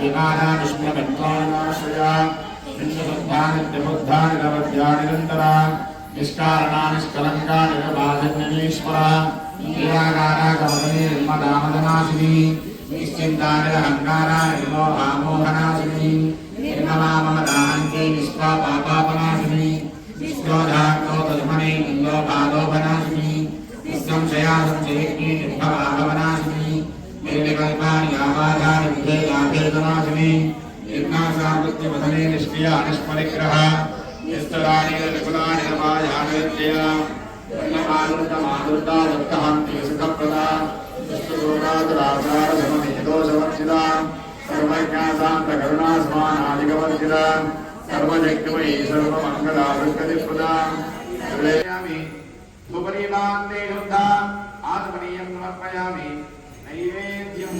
विमानाश्रया निष्ठबुद्धानि नवद्यानि निरन्तरा निष्कारणानि निष्कलङ्कानि निर्बाधन्यनीश्वरा निराकारागमने निर्मदामदनाशिनी निश्चिन्तानि अहङ्काराणि निर्मोहामोहनाशिनी निर्ममाममदाहन्ति निष्पापापापनाशिनी निष्क्रोधाग्नो तद्मने निन्दोपादोपनाशिनी निःसंशया संशयज्ञे निर्भवाभवनाशिनी निर्विकल्पानि यावाधानि विधेयाभेदनाशिनी निर्नाशामृत्युवधने निष्क्रिया निष्परिग्रह निस्तराणि निर्विकुलानि नमायानविद्या वन्यमानुर्दमानुर्दा दत्तहान्ति सुखप्रदा दुष्टदोषादुराचारसमनिहितोषवर्जिता सर्वज्ञासान्तकरुणा समानादिकवर्जिता सर्वजग्मयी सर्वमङ्गलावृत्कतिप्रदा सर्वयामि सुपरीलान्ते शुद्धा आत्मनीयं समर्पयामि नैवेद्यम्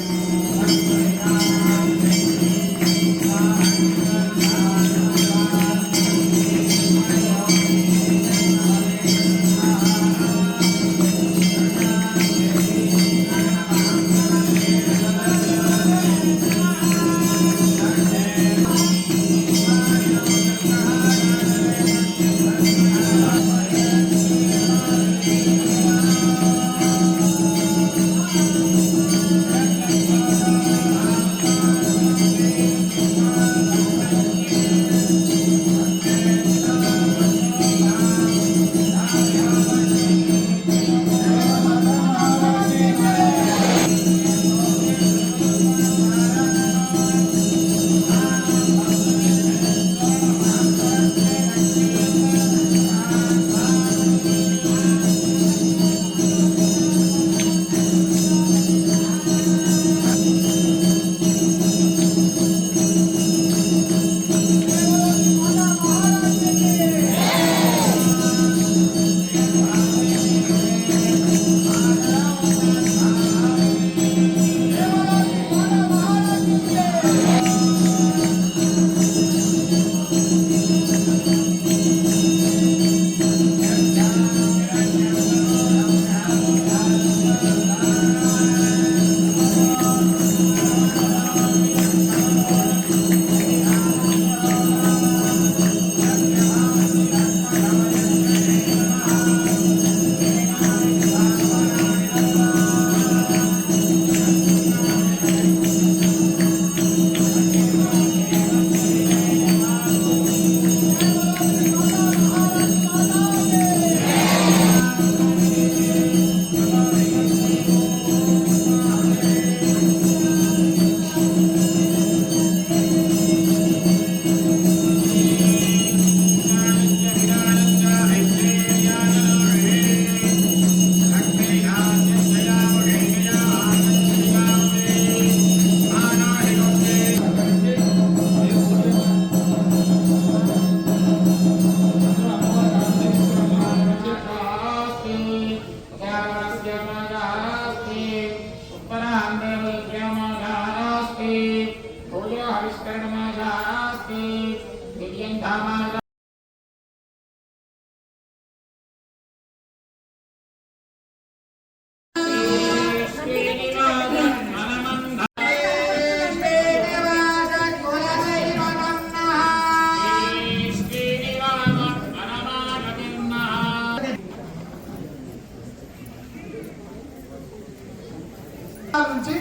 నుంచి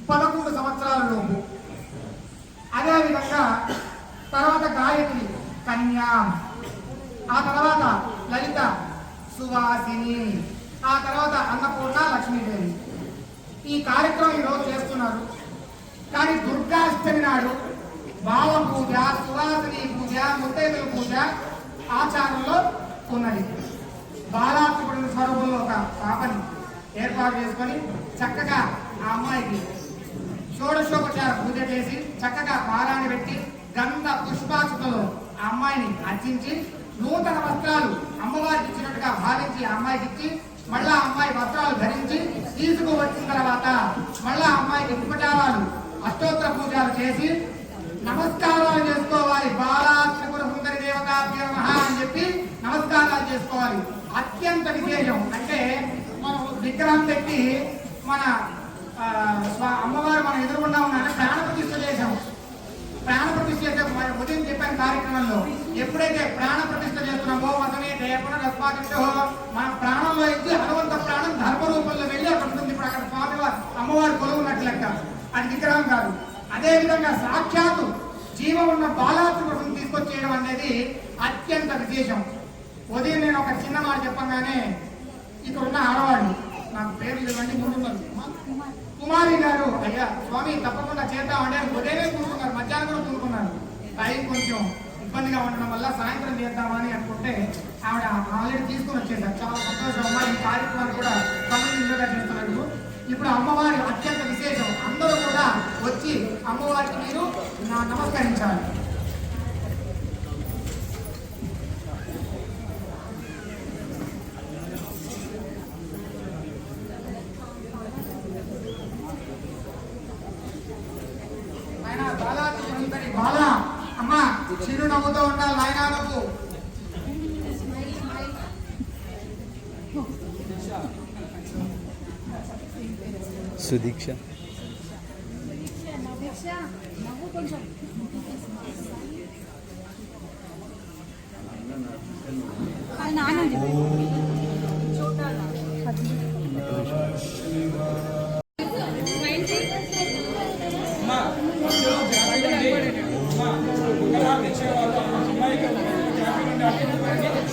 11 సంవత్సరాల లోపు. అదేవిధంగా తర్వాత గాయత్రి కన్యా, ఆ తర్వాత లలిత సువాసిని, ఆ తర్వాత అన్నపూర్ణ లక్ష్మీదేవి. ఈ కార్యక్రమం ఈరోజు చేస్తున్నారు. కానీ దుర్గాష్టమి నాడు బాల పూజ, సువాసిని పూజ, ముత్తైదుల పూజ ఆచారంలో ఉన్నది. బాలాత్మకుడి స్వరూపంలో ఒక పాపని ఏర్పాటు చేసుకొని చక్కగా ఆ అమ్మాయికి షోడశోపచార పూజ చేసి చక్కగా పారాన్ని పెట్టి గంధ పుష్పాక్షతలో ఆ అమ్మాయిని అర్చించి నూతన వస్త్రాలు అమ్మవారికి ఇచ్చినట్టుగా భావించి ఆ అమ్మాయికి ఇచ్చి మళ్ళా అమ్మాయి వస్త్రాలు ధరించి తీసుకువచ్చిన తర్వాత మళ్ళా అమ్మాయికి ఉపచారాలు అష్టోత్తర పూజలు చేసి నమస్కారాలు చేసుకోవాలి. బాలాత్మకుడు సుందరి దేవతాభ్యో నమః అని చెప్పి నమస్కారాలు చేసుకోవాలి. అత్యంత విశేషం అంటే మనం విగ్రహం పెట్టి మన అమ్మవారు మనం ఎదుర్కొన్నా ఉన్నారని ప్రాణ ప్రతిష్ఠ చేశాం. ప్రాణ ప్రతిష్ఠ చేసే ఉదయం చెప్పాను కార్యక్రమంలో, ఎప్పుడైతే ప్రాణ ప్రతిష్ఠ చేస్తున్నామో మతమే పునరస్మాదితో మన ప్రాణంలో ఇచ్చి హనుమంత ప్రాణం ధర్మ రూపంలో వెళ్ళి అక్కడ ఉంటుంది. ఇప్పుడు అక్కడ స్వామివారు అమ్మవారు కొలువున్నట్లు లెక్క, అది విగ్రహం కాదు. అదే విధంగా సాక్షాత్తు జీవం ఉన్న బాలాసురుడిని తీసుకొచ్చేయడం అనేది అత్యంత విశేషం. ఉదయం నేను ఒక చిన్న మాట చెప్పగానే ఇక్కడ ఉన్న ఆడవాళ్ళు, నాకు పేర్లు ఇవన్నీ ముందున్నారు, కుమారి గారు అయ్యా స్వామి తప్పకుండా చేద్దామంటే ఉదయమే కూరుకున్నారు, మధ్యాహ్నం కూడా కూరుకున్నారు. టైం కొంచెం ఇబ్బందిగా ఉండడం వల్ల సాయంత్రం చేద్దామని అనుకుంటే ఆవిడ ఆల్రెడీ తీసుకుని వచ్చేసారు. చాలా సంతోషం అమ్మా, ఈ కార్యక్రమాన్ని కూడా సమన్వయంగా చేస్తున్నారు. ఇప్పుడు అమ్మవారి అత్యంత విశేషం, అందరూ కూడా వచ్చి అమ్మవారికి మీరు నమస్కరించాలి. బాలా అమ్మా చిరు నవ్వుతూ ఉండాలి నాయనా నువ్వు. సుదీక్ష అమ్మాయికి